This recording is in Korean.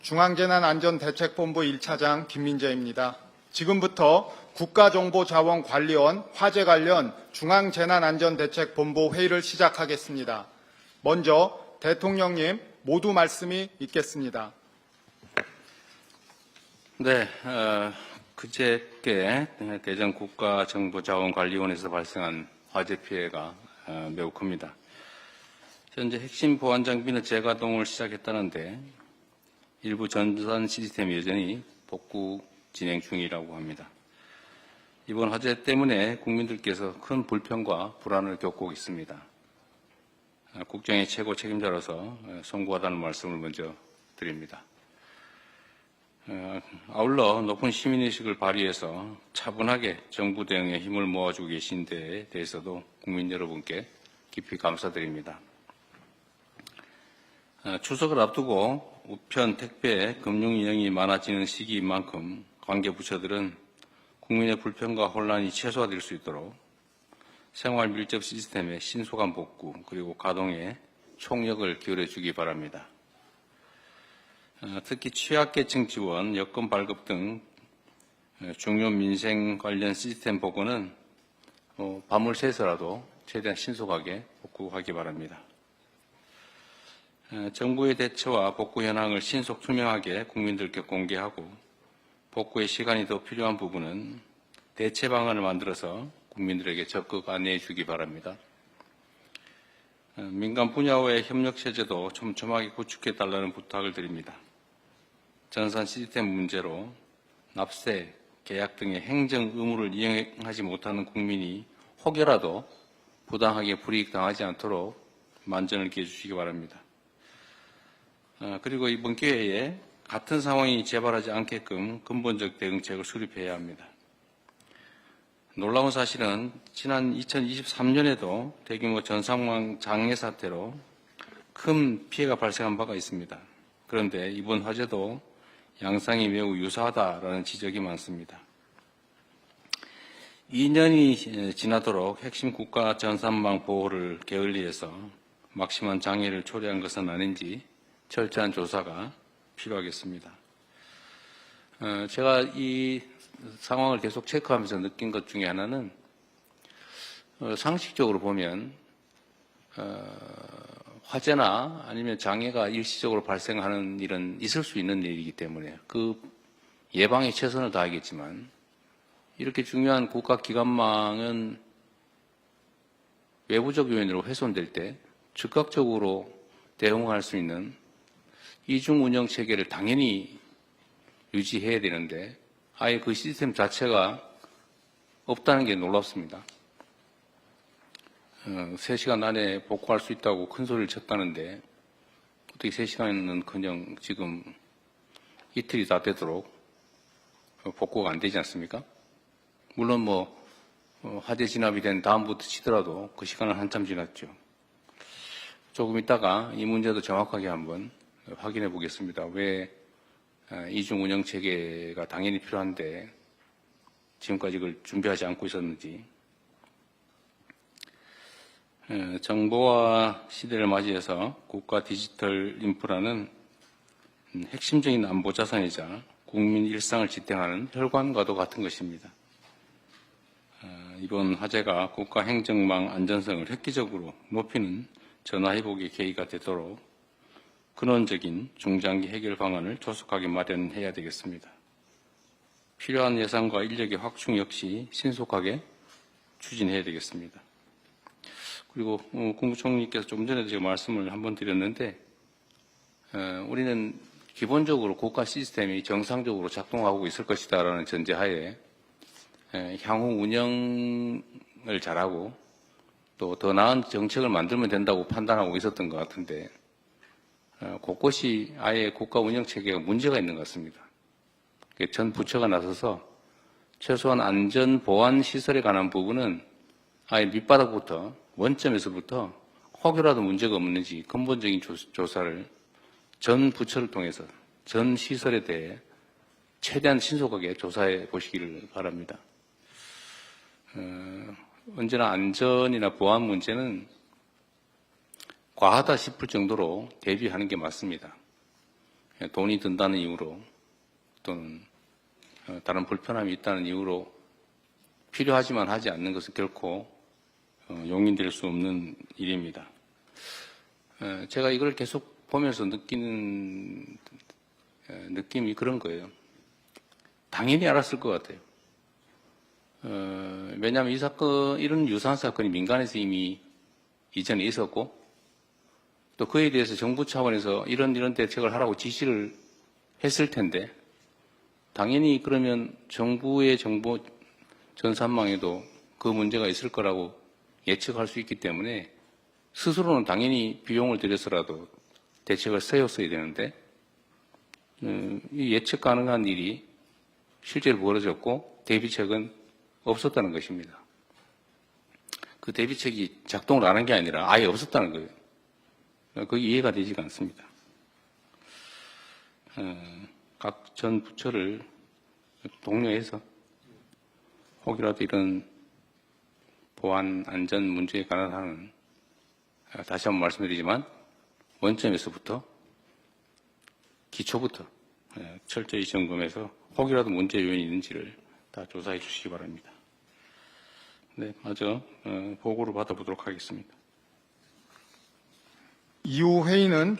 중앙재난안전대책본부 1차장 김민재입니다. 지금부터 국가정보자원관리원 화재 관련 중앙재난안전대책본부 회의를 시작하겠습니다. 먼저 대통령님 모두 말씀이 있겠습니다. 네, 그저께 대전 국가정보자원관리원에서 발생한 화재 피해가 매우 큽니다. 현재 핵심 보안 장비는 재가동을 시작했다는데 일부 전산 시스템이 여전히 복구 진행 중이라고 합니다. 이번 화재 때문에 국민들께서 큰 불편과 불안을 겪고 있습니다. 국정의 최고 책임자로서 송구하다는 말씀을 먼저 드립니다. 아울러 높은 시민의식을 발휘해서 차분하게 정부 대응에 힘을 모아주고 계신 데에 대해서도 국민 여러분께 깊이 감사드립니다. 추석을 앞두고 우편, 택배, 금융 인형이 많아지는 시기인 만큼 관계 부처들은 국민의 불편과 혼란이 최소화될 수 있도록 생활 밀접 시스템의 신속한 복구 그리고 가동에 총력을 기울여 주기 바랍니다. 특히 취약계층 지원, 여권 발급 등 중요 민생 관련 시스템 복구는 밤을 새서라도 최대한 신속하게 복구하기 바랍니다. 정부의 대처와 복구 현황을 신속 투명하게 국민들께 공개하고 복구의 시간이 더 필요한 부분은 대체 방안을 만들어서 국민들에게 적극 안내해 주기 바랍니다. 민간 분야와의 협력 체제도 촘촘하게 구축해 달라는 부탁을 드립니다. 전산 시스템 문제로 납세, 계약 등의 행정 의무를 이행하지 못하는 국민이 혹여라도 부당하게 불이익 당하지 않도록 만전을 기해 주시기 바랍니다. 그리고 이번 기회에 같은 상황이 재발하지 않게끔 근본적 대응책을 수립해야 합니다. 놀라운 사실은 지난 2023년에도 대규모 전상망 장애 사태로 큰 피해가 발생한 바가 있습니다. 그런데 이번 화재도 양상이 매우 유사하다라는 지적이 많습니다. 2년이 지나도록 핵심 국가 전산망 보호를 게을리해서 막심한 장애를 초래한 것은 아닌지 철저한 조사가 필요하겠습니다. 제가 이 상황을 계속 체크하면서 느낀 것 중에 하나는 상식적으로 보면 화재나 아니면 장애가 일시적으로 발생하는 일은 있을 수 있는 일이기 때문에 그 예방에 최선을 다하겠지만 이렇게 중요한 국가기관망은 외부적 요인으로 훼손될 때 즉각적으로 대응할 수 있는 이중 운영 체계를 당연히 유지해야 되는데 아예 그 시스템 자체가 없다는 게 놀랍습니다. 3시간 안에 복구할 수 있다고 큰 소리를 쳤다는데 어떻게 3시간은커녕 지금 이틀이 다 되도록 복구가 안 되지 않습니까? 물론 화재 진압이 된 다음부터 치더라도 그 시간은 한참 지났죠. 조금 있다가 이 문제도 정확하게 한번 확인해 보겠습니다. 왜 이중 운영 체계가 당연히 필요한데 지금까지 그걸 준비하지 않고 있었는지. 정보화 시대를 맞이해서 국가 디지털 인프라는 핵심적인 안보 자산이자 국민 일상을 지탱하는 혈관과도 같은 것입니다. 이번 화재가 국가 행정망 안전성을 획기적으로 높이는 전화회복의 계기가 되도록 근원적인 중장기 해결 방안을 조속하게 마련해야 되겠습니다. 필요한 예산과 인력의 확충 역시 신속하게 추진해야 되겠습니다. 그리고 국무총리께서 좀 전에도 제가 말씀을 한번 드렸는데 우리는 기본적으로 국가 시스템이 정상적으로 작동하고 있을 것이다라는 전제하에 향후 운영을 잘하고 또 더 나은 정책을 만들면 된다고 판단하고 있었던 것 같은데 곳곳이 아예 국가 운영 체계가 문제가 있는 것 같습니다. 전 부처가 나서서 최소한 안전 보안 시설에 관한 부분은 아예 밑바닥부터 원점에서부터 혹여라도 문제가 없는지 근본적인 조사를 전 부처를 통해서 전 시설에 대해 최대한 신속하게 조사해 보시기를 바랍니다. 언제나 안전이나 보안 문제는 과하다 싶을 정도로 대비하는 게 맞습니다. 돈이 든다는 이유로 또는 다른 불편함이 있다는 이유로 필요하지만 하지 않는 것은 결코 용인될 수 없는 일입니다. 제가 이걸 계속 보면서 느끼는 느낌이 그런 거예요. 당연히 알았을 것 같아요. 왜냐하면 이 사건, 이런 유사한 사건이 민간에서 이미 이전에 있었고, 또 그에 대해서 정부 차원에서 이런 대책을 하라고 지시를 했을 텐데, 당연히 그러면 정부의 정보 전산망에도 그 문제가 있을 거라고 예측할 수 있기 때문에 스스로는 당연히 비용을 들여서라도 대책을 세웠어야 되는데, 이 예측 가능한 일이 실제로 벌어졌고 대비책은 없었다는 것입니다. 그 대비책이 작동을 안 한 게 아니라 아예 없었다는 거예요. 그게 이해가 되지가 않습니다. 각 전 부처를 독려해서 혹이라도 이런 보안 안전 문제에 관한 한은 다시 한번 말씀드리지만 원점에서부터 기초부터 철저히 점검해서 혹이라도 문제 요인이 있는지를 다 조사해 주시기 바랍니다. 네, 마저 보고를 받아보도록 하겠습니다. 이후 회의는